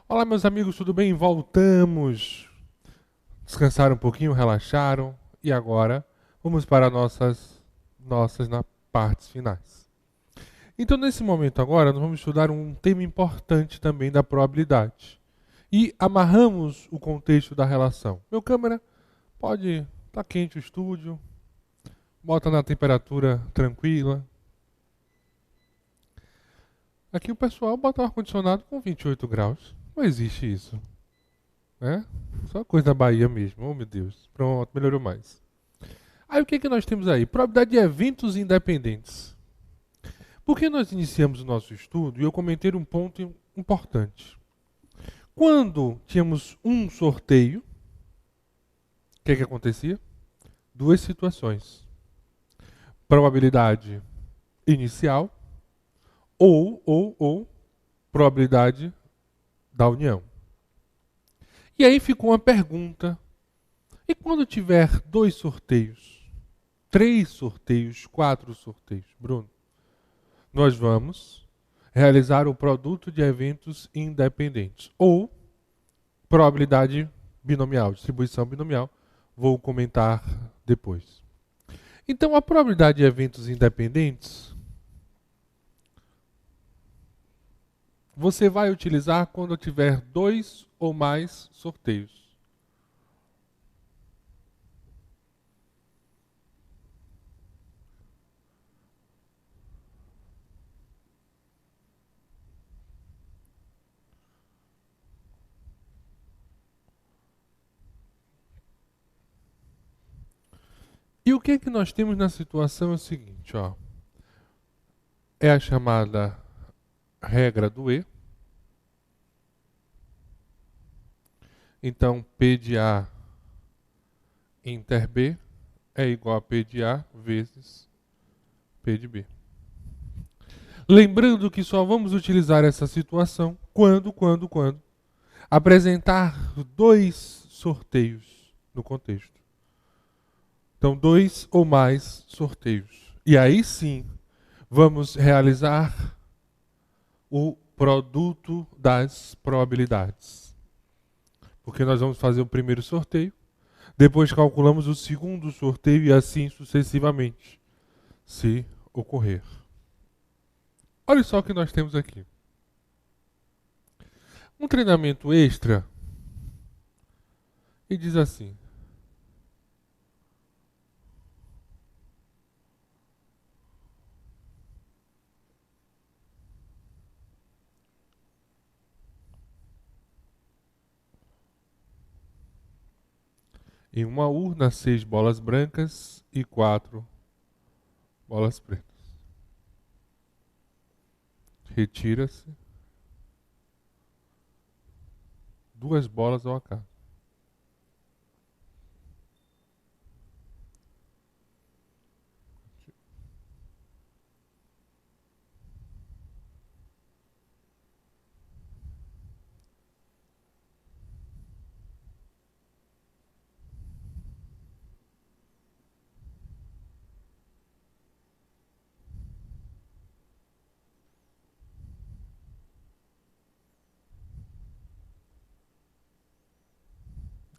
Olá, meus amigos, tudo bem? Voltamos. Descansaram um pouquinho, relaxaram e agora vamos para nossas na partes finais. Então, nesse momento agora, nós vamos estudar um tema importante também da probabilidade. E amarramos o contexto da relação. Meu câmera, pode estar quente o estúdio, bota na temperatura tranquila. Aqui o pessoal bota o ar-condicionado com 28 graus. Não existe isso. Né? Só coisa da Bahia mesmo, oh meu Deus. Pronto, melhorou mais. Aí o que nós temos aí? Probabilidade de eventos independentes. Porque nós iniciamos o nosso estudo e eu comentei um ponto importante. Quando tínhamos um sorteio, o que acontecia? Duas situações. Probabilidade inicial ou probabilidade da união. E aí ficou uma pergunta. E quando tiver dois sorteios, 3 sorteios, 4 sorteios, Bruno, nós vamos realizar o produto de eventos independentes ou probabilidade binomial, distribuição binomial. Vou comentar depois. Então, a probabilidade de eventos independentes você vai utilizar quando tiver 2 ou mais sorteios. E o que nós temos na situação é o seguinte, ó. É a chamada regra do E. Então, P de A inter B é igual a P de A vezes P de B. Lembrando que só vamos utilizar essa situação quando apresentar 2 sorteios no contexto. Então, 2 ou mais sorteios. E aí sim, vamos realizar o produto das probabilidades. Porque nós vamos fazer o primeiro sorteio, depois calculamos o segundo sorteio e assim sucessivamente, se ocorrer. Olha só o que nós temos aqui. Um treinamento extra e diz assim: em uma urna, 6 bolas brancas e 4 bolas pretas. Retira-se 2 bolas ao acaso.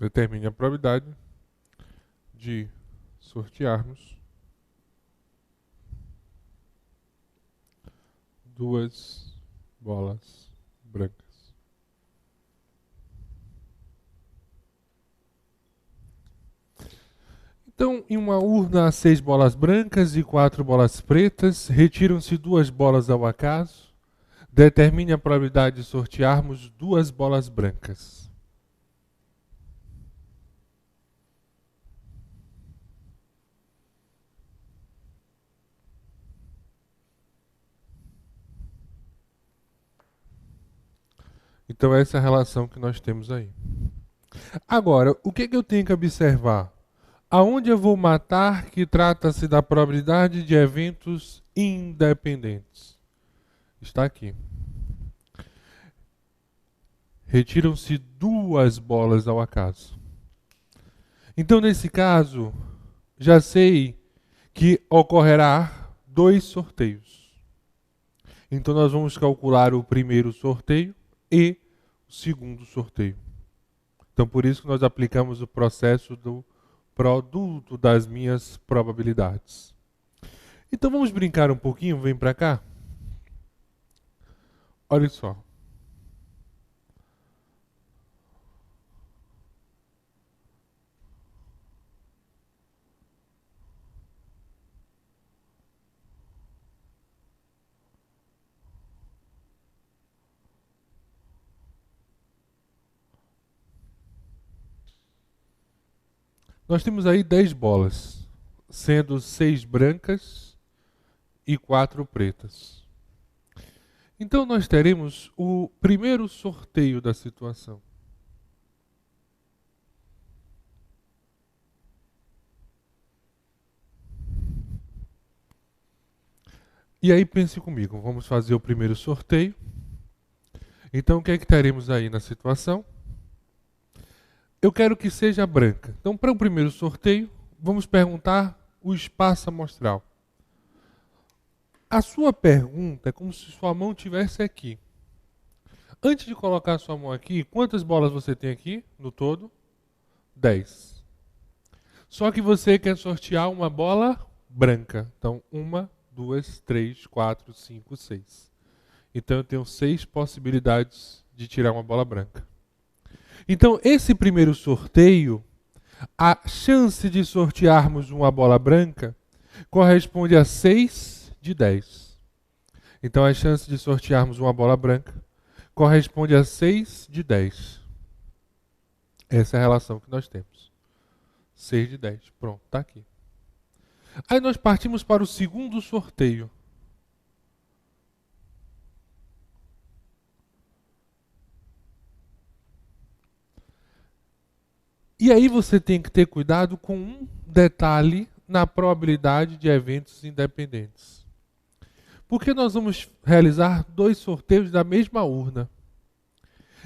Determine a probabilidade de sortearmos 2 bolas brancas. Então, em uma urna há 6 bolas brancas e 4 bolas pretas, retiram-se 2 bolas ao acaso. Determine a probabilidade de sortearmos 2 bolas brancas. Então, essa é a relação que nós temos aí. Agora, o que eu tenho que observar? Aonde eu vou matar que trata-se da probabilidade de eventos independentes? Está aqui. Retiram-se 2 bolas ao acaso. Então, nesse caso, já sei que ocorrerá 2 sorteios. Então, nós vamos calcular o primeiro sorteio e o segundo sorteio. Então, por isso que nós aplicamos o processo do produto das minhas probabilidades. Então, vamos brincar um pouquinho? Vem para cá. Olha só. Nós temos aí 10 bolas, sendo 6 brancas e 4 pretas. Então nós teremos o primeiro sorteio da situação. E aí pense comigo, vamos fazer o primeiro sorteio. Então o que é que teremos aí na situação? Eu quero que seja branca. Então, para o primeiro sorteio, vamos perguntar o espaço amostral. A sua pergunta é como se sua mão estivesse aqui. Antes de colocar a sua mão aqui, quantas bolas você tem aqui no todo? 10. Só que você quer sortear uma bola branca. Então, 1, 2, 3, 4, 5, 6. Então, eu tenho 6 possibilidades de tirar uma bola branca. Então, esse primeiro sorteio, a chance de sortearmos uma bola branca corresponde a 6 de 10. Então, a chance de sortearmos uma bola branca corresponde a 6 de 10. Essa é a relação que nós temos. 6 de 10. Pronto, está aqui. Aí nós partimos para o segundo sorteio. E aí você tem que ter cuidado com um detalhe na probabilidade de eventos independentes. Porque nós vamos realizar 2 sorteios da mesma urna.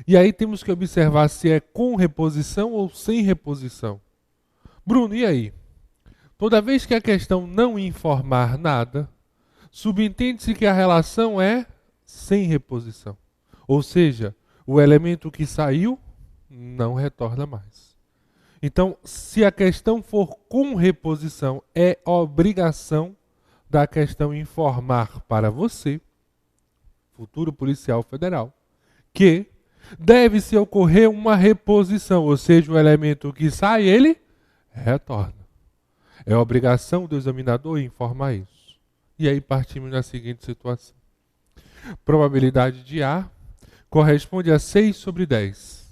E aí temos que observar se é com reposição ou sem reposição. Bruno, e aí? Toda vez que a questão não informar nada, subentende-se que a relação é sem reposição. Ou seja, o elemento que saiu não retorna mais. Então, se a questão for com reposição, é obrigação da questão informar para você, futuro policial federal, que deve-se ocorrer uma reposição, ou seja, o elemento que sai, ele retorna. É obrigação do examinador informar isso. E aí partimos na seguinte situação. Probabilidade de A corresponde a 6 sobre 10.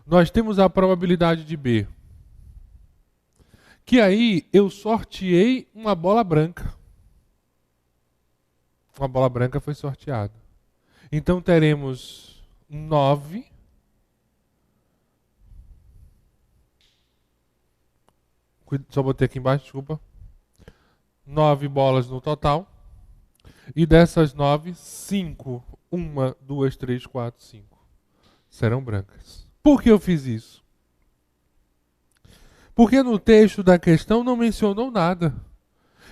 Nós temos a probabilidade de B, que aí eu sorteei uma bola branca. Uma bola branca foi sorteada. Então teremos 9. Só botei aqui embaixo, desculpa. 9 bolas no total. E dessas 9, 5. 1, 2, 3, 4, 5. Serão brancas. Por que eu fiz isso? Porque no texto da questão não mencionou nada.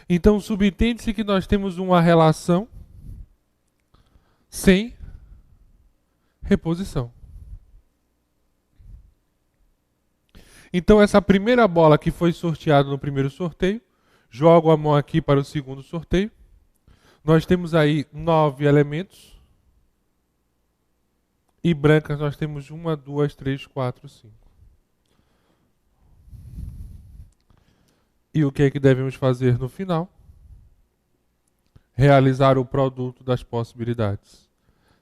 Então subentende-se que nós temos uma relação sem reposição. Então essa primeira bola que foi sorteada no primeiro sorteio, jogo a mão aqui para o segundo sorteio. Nós temos aí 9 elementos. E brancas nós temos 1, 2, 3, 4, 5. E o que é que devemos fazer no final? Realizar o produto das possibilidades.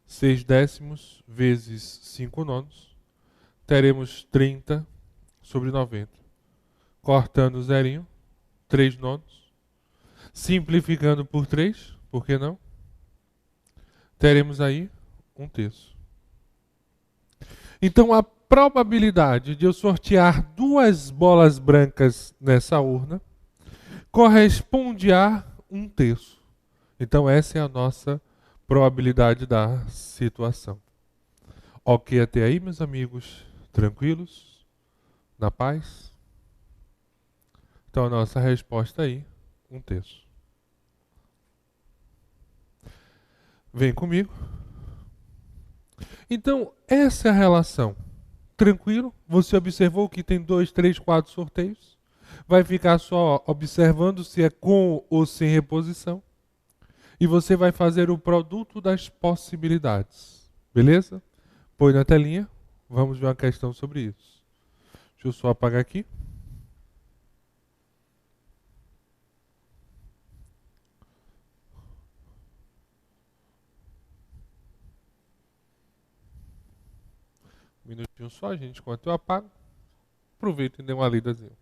6 décimos vezes 5 nonos. Teremos 30 sobre 90. Cortando o zerinho, 3 nonos. Simplificando por 3, por que não? Teremos aí 1/3. Então a probabilidade de eu sortear 2 bolas brancas nessa urna corresponde a 1/3. Então essa é a nossa probabilidade da situação. Ok até aí, meus amigos? Tranquilos? Na paz? Então a nossa resposta aí, 1/3. Vem comigo. Então, essa é a relação. Tranquilo? Você observou que tem 2, 3, 4 sorteios? Vai ficar só observando se é com ou sem reposição. E você vai fazer o produto das possibilidades. Beleza? Põe na telinha. Vamos ver uma questão sobre isso. Deixa eu só apagar aqui. Um minutinho só, gente, enquanto eu apago. Aproveita e dê uma lidazinha.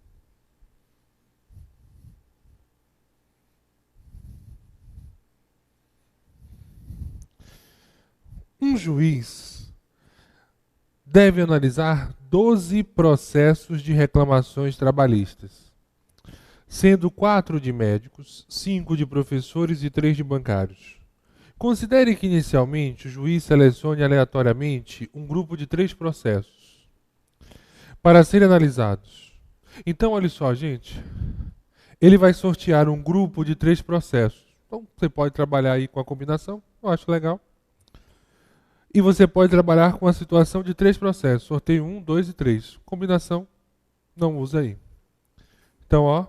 Um juiz deve analisar 12 processos de reclamações trabalhistas, sendo 4 de médicos, 5 de professores e 3 de bancários. Considere que inicialmente o juiz selecione aleatoriamente um grupo de 3 processos para serem analisados. Então, olha só, gente. Ele vai sortear um grupo de 3 processos. Então, você pode trabalhar aí com a combinação. Eu acho legal. E você pode trabalhar com a situação de 3 processos. Sorteio 1, 2 e 3. Combinação, não usa aí. Então, ó.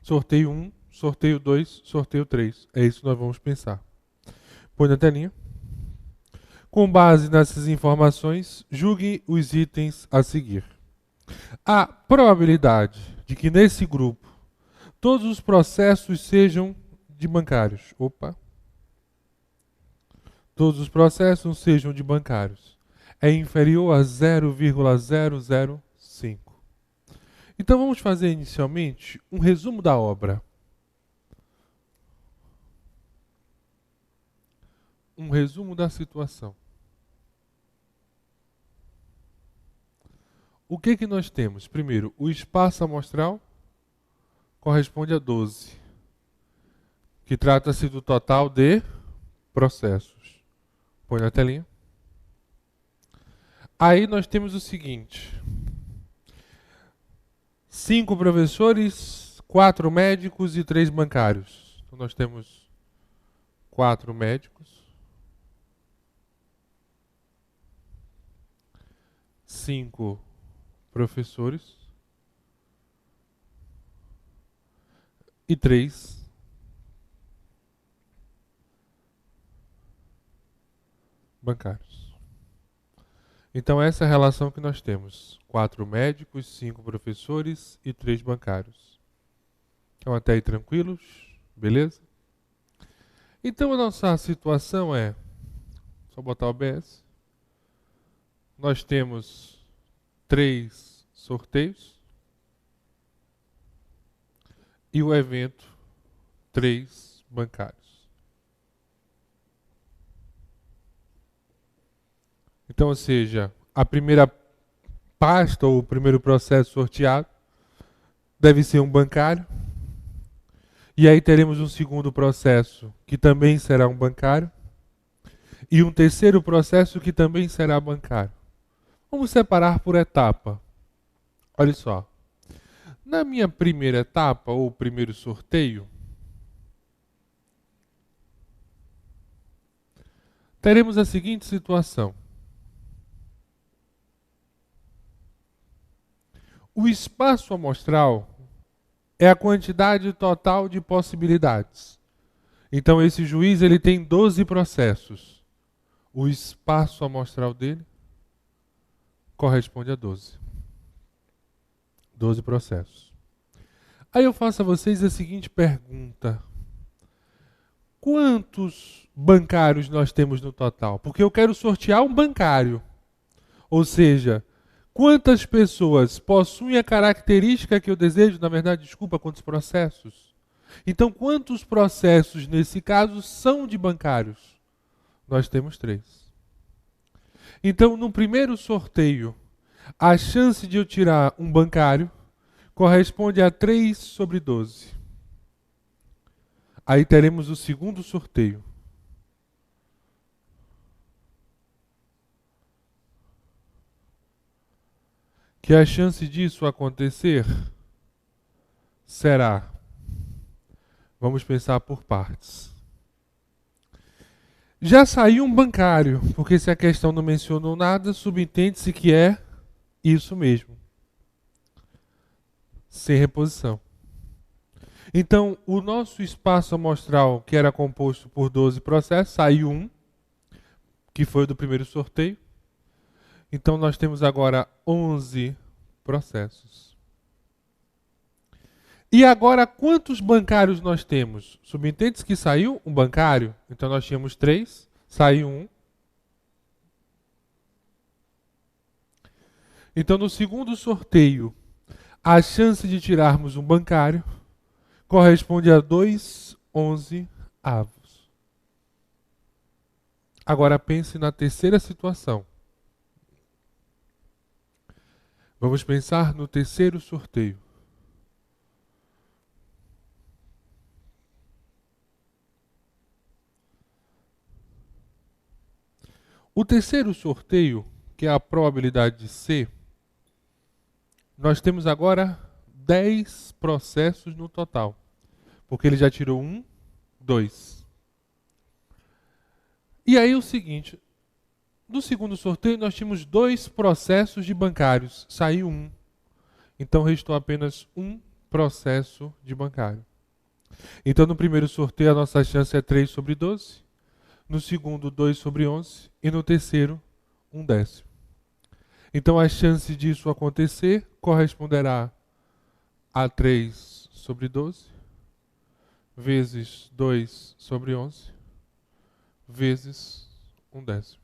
Sorteio 1, sorteio 2, sorteio 3. É isso que nós vamos pensar. Põe na telinha. Com base nessas informações, julgue os itens a seguir. A probabilidade de que nesse grupo todos os processos sejam de bancários. Todos os processos sejam de bancários. É inferior a 0,005. Então vamos fazer inicialmente um resumo da obra. Um resumo da situação. O que nós temos? Primeiro, o espaço amostral corresponde a 12, que trata-se do total de processos. Põe na telinha. Aí nós temos o seguinte: 5 professores, 4 médicos e 3 bancários. Então nós temos 4 médicos, 5 professores e 3 bancários. Então essa é a relação que nós temos. 4 médicos, 5 professores e 3 bancários. Então até aí tranquilos? Beleza? Então a nossa situação é... Só botar o OBS. Nós temos 3 sorteios. E o evento 3 bancários. Então, ou seja, a primeira pasta ou o primeiro processo sorteado deve ser um bancário. E aí teremos um segundo processo que também será um bancário. E um terceiro processo que também será bancário. Vamos separar por etapa. Olha só. Na minha primeira etapa, ou primeiro sorteio, teremos a seguinte situação. O espaço amostral é a quantidade total de possibilidades. Então esse juiz ele tem 12 processos. O espaço amostral dele corresponde a 12. 12 processos. Aí eu faço a vocês a seguinte pergunta. Quantos bancários nós temos no total? Porque eu quero sortear um bancário. Ou seja, quantas pessoas possuem a característica que eu desejo? Na verdade, desculpa, quantos processos? Então, quantos processos, nesse caso, são de bancários? Nós temos 3. Então, no primeiro sorteio, a chance de eu tirar um bancário corresponde a 3 sobre 12. Aí teremos o segundo sorteio. Que a chance disso acontecer será... Vamos pensar por partes. Já saiu um bancário, porque se a questão não mencionou nada, subentende-se que é isso mesmo. Sem reposição. Então, o nosso espaço amostral, que era composto por 12 processos, saiu um, que foi o do primeiro sorteio. Então, nós temos agora 11 processos. E agora, quantos bancários nós temos? Subentende-se que saiu um bancário. Então, nós tínhamos 3, saiu um. Então, no segundo sorteio, a chance de tirarmos um bancário corresponde a 2/11 avos. Agora pense na terceira situação. Vamos pensar no terceiro sorteio. O terceiro sorteio, que é a probabilidade de ser, nós temos agora 10 processos no total. Porque ele já tirou 1, 2. E aí o seguinte, no segundo sorteio nós tínhamos 2 processos de bancários, saiu 1. Então restou apenas um processo de bancário. Então no primeiro sorteio a nossa chance é 3/12. No segundo, 2/11. E no terceiro, 1/10. Então a chance disso acontecer corresponderá a 3/12 vezes 2/11 vezes 1/10.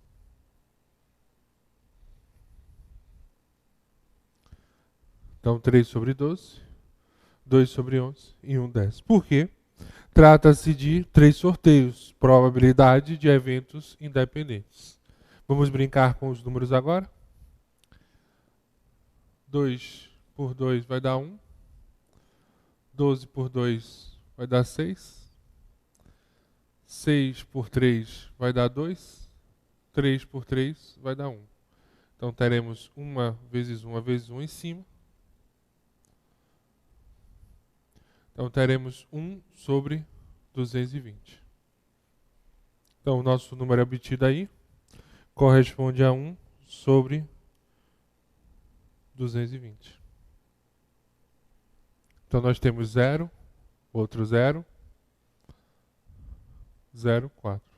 Então 3/12, 2/11 e 1/10. Por quê? Trata-se de 3 sorteios, probabilidade de eventos independentes. Vamos brincar com os números agora? 2 por 2 vai dar 1. 12 por 2 vai dar 6. 6 por 3 vai dar 2. 3 por 3 vai dar 1. Então teremos 1 vezes 1 vezes 1 em cima. Então teremos 1/220. Então o nosso número obtido aí corresponde a 1/220. Então nós temos 0, outro 0, 0, 4.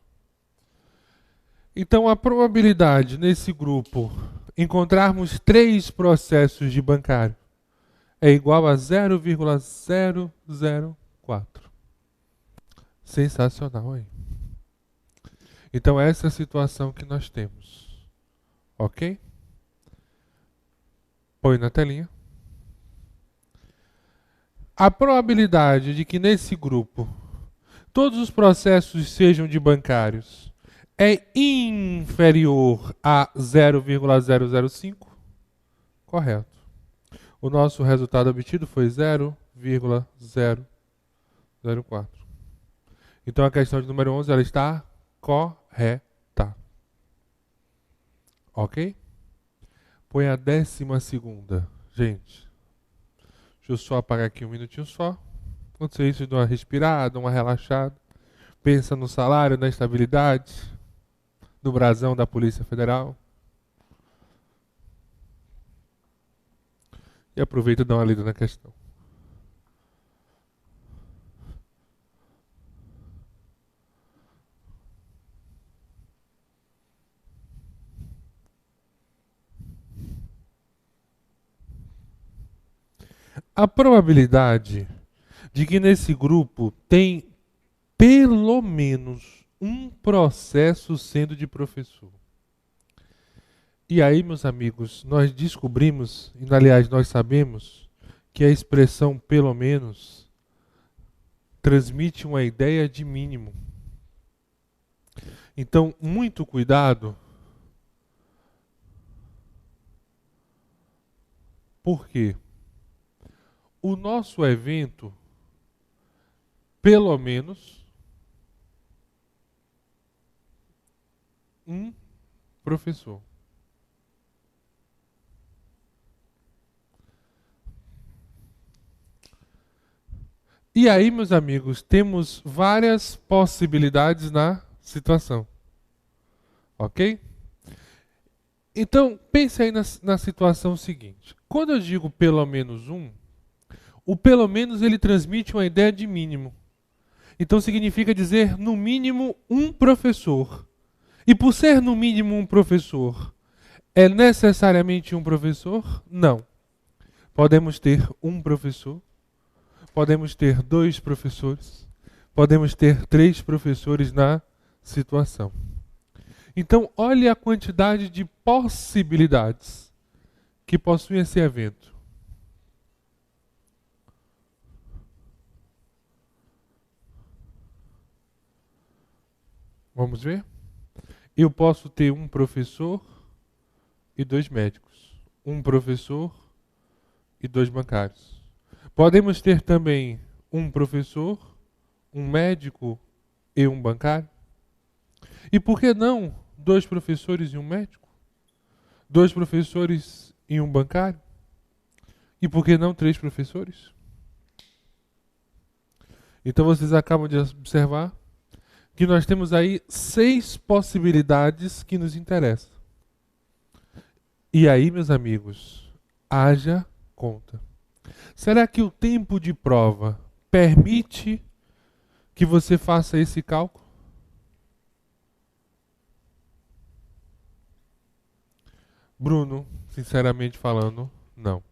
Então a probabilidade nesse grupo encontrarmos 3 processos de bancário é igual a 0,004. Sensacional aí. Então essa é a situação que nós temos. Ok? Põe na telinha. A probabilidade de que nesse grupo todos os processos sejam de bancários é inferior a 0,005? Correto. O nosso resultado obtido foi 0,004. Então a questão de número 11 ela está correta. Ok? Põe a 12ª. Gente, deixa eu só apagar aqui um minutinho só. Quando você isso, dá uma respirada, uma relaxada. Pensa no salário, na estabilidade, no brasão da Polícia Federal. E aproveita e dá uma lida na questão. A probabilidade de que nesse grupo tem pelo menos um processo sendo de professor. E aí, meus amigos, nós descobrimos, e aliás nós sabemos, que a expressão pelo menos transmite uma ideia de mínimo. Então, muito cuidado. Por quê? O nosso evento, pelo menos, um professor. E aí, meus amigos, temos várias possibilidades na situação. Ok? Então, pense aí na situação seguinte. Quando eu digo pelo menos um, o pelo menos ele transmite uma ideia de mínimo. Então significa dizer no mínimo um professor. E por ser no mínimo um professor, é necessariamente um professor? Não. Podemos ter um professor, podemos ter dois professores, podemos ter três professores na situação. Então, olhe a quantidade de possibilidades que possui esse evento. Vamos ver? Eu posso ter um professor e dois médicos. Um professor e dois bancários. Podemos ter também um professor, um médico e um bancário. E por que não dois professores e um médico? Dois professores e um bancário? E por que não três professores? Então vocês acabam de observar que nós temos aí 6 possibilidades que nos interessam. E aí, meus amigos, haja conta. Será que o tempo de prova permite que você faça esse cálculo? Bruno, sinceramente falando, não.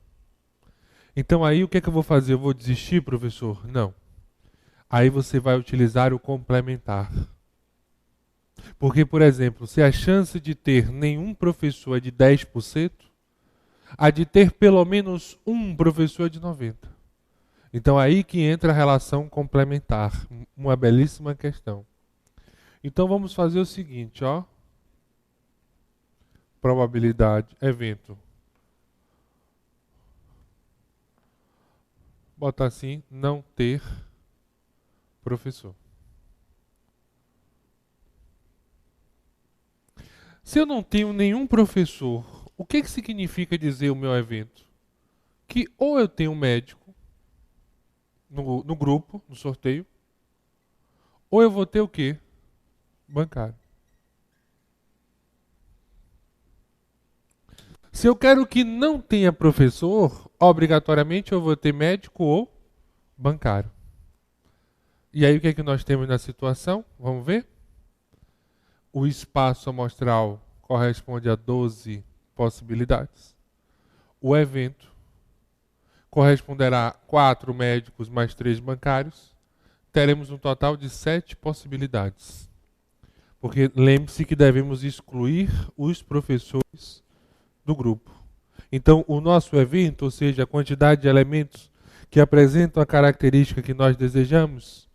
Então aí o que é que eu vou fazer? Eu vou desistir, professor? Não. Aí você vai utilizar o complementar. Porque, por exemplo, se a chance de ter nenhum professor é de 10%, a de ter pelo menos um professor é de 90%. Então aí que entra a relação complementar. Uma belíssima questão. Então vamos fazer o seguinte, ó. Probabilidade, evento. Bota assim, não ter professor. Se eu não tenho nenhum professor, o que significa dizer o meu evento? Que ou eu tenho um médico no grupo, no sorteio, ou eu vou ter o quê? Bancário. Se eu quero que não tenha professor, obrigatoriamente eu vou ter médico ou bancário. E aí o que é que nós temos na situação? Vamos ver? O espaço amostral corresponde a 12 possibilidades. O evento corresponderá a 4 médicos mais 3 bancários. Teremos um total de 7 possibilidades. Porque lembre-se que devemos excluir os professores do grupo. Então, o nosso evento, ou seja, a quantidade de elementos que apresentam a característica que nós desejamos,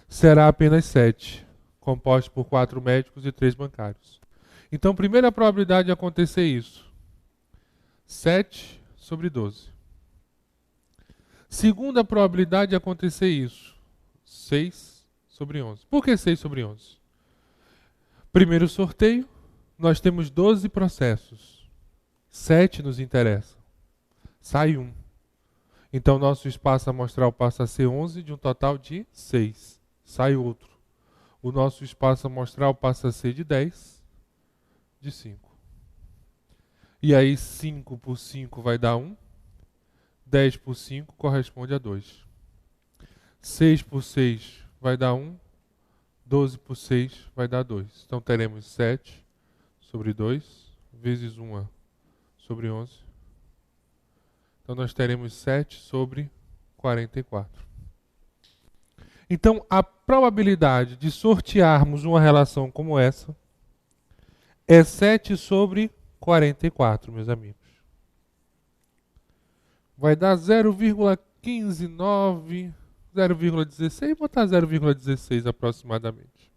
será apenas 7, composto por 4 médicos e 3 bancários. Então, primeira probabilidade de acontecer isso, 7 sobre 12. Segunda probabilidade de acontecer isso, 6 sobre 11. Por que 6 sobre 11? Primeiro sorteio, nós temos 12 processos. 7 nos interessa. Sai 1. Então, nosso espaço amostral passa a ser 11 de um total de 6. Sai outro. O nosso espaço amostral passa a ser de 10 de 5. E aí 5 por 5 vai dar 1. 10 por 5 corresponde a 2. 6 por 6 vai dar 1. 12 por 6 vai dar 2. Então teremos 7 sobre 2 vezes 1 sobre 11. Então nós teremos 7 sobre 44. Então a probabilidade de sortearmos uma relação como essa é 7 sobre 44, meus amigos. Vai dar 0,159, 0,16, botar 0,16 aproximadamente.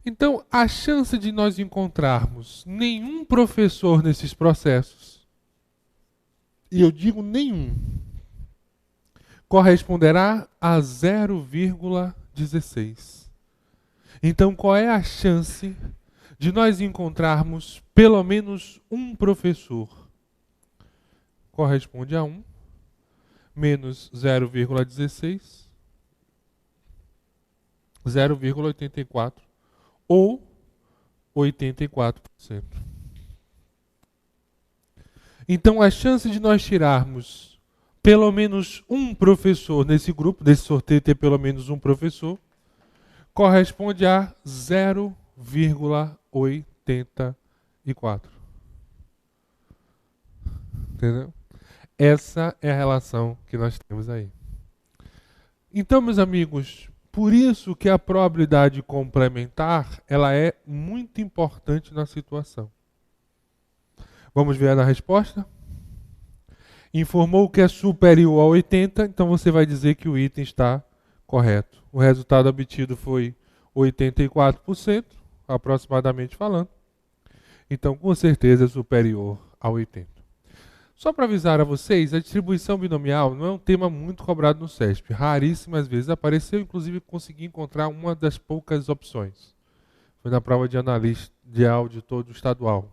Então, a chance de nós encontrarmos nenhum professor nesses processos, e eu digo nenhum, corresponderá a 0,16. Então, qual é a chance de nós encontrarmos pelo menos um professor? Corresponde a 1 menos 0,16, 0,84, ou 84%. Então, a chance de nós tirarmos pelo menos um professor nesse grupo, desse sorteio ter pelo menos um professor, corresponde a 0,84. Entendeu? Essa é a relação que nós temos aí. Então, meus amigos, por isso que a probabilidade complementar, ela é muito importante na situação. Vamos ver a resposta? Informou que é superior a 80, então você vai dizer que o item está correto. O resultado obtido foi 84%, aproximadamente falando. Então, com certeza, é superior a 80. Só para avisar a vocês, a distribuição binomial não é um tema muito cobrado no CESP. Raríssimas vezes apareceu, inclusive consegui encontrar uma das poucas opções. Foi na prova de analista de áudio todo estadual.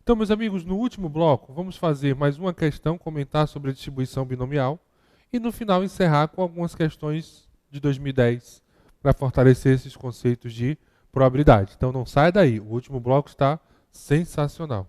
Então, meus amigos, no último bloco, vamos fazer mais uma questão, comentar sobre a distribuição binomial e no final encerrar com algumas questões de 2010 para fortalecer esses conceitos de probabilidade. Então, não sai daí, o último bloco está sensacional.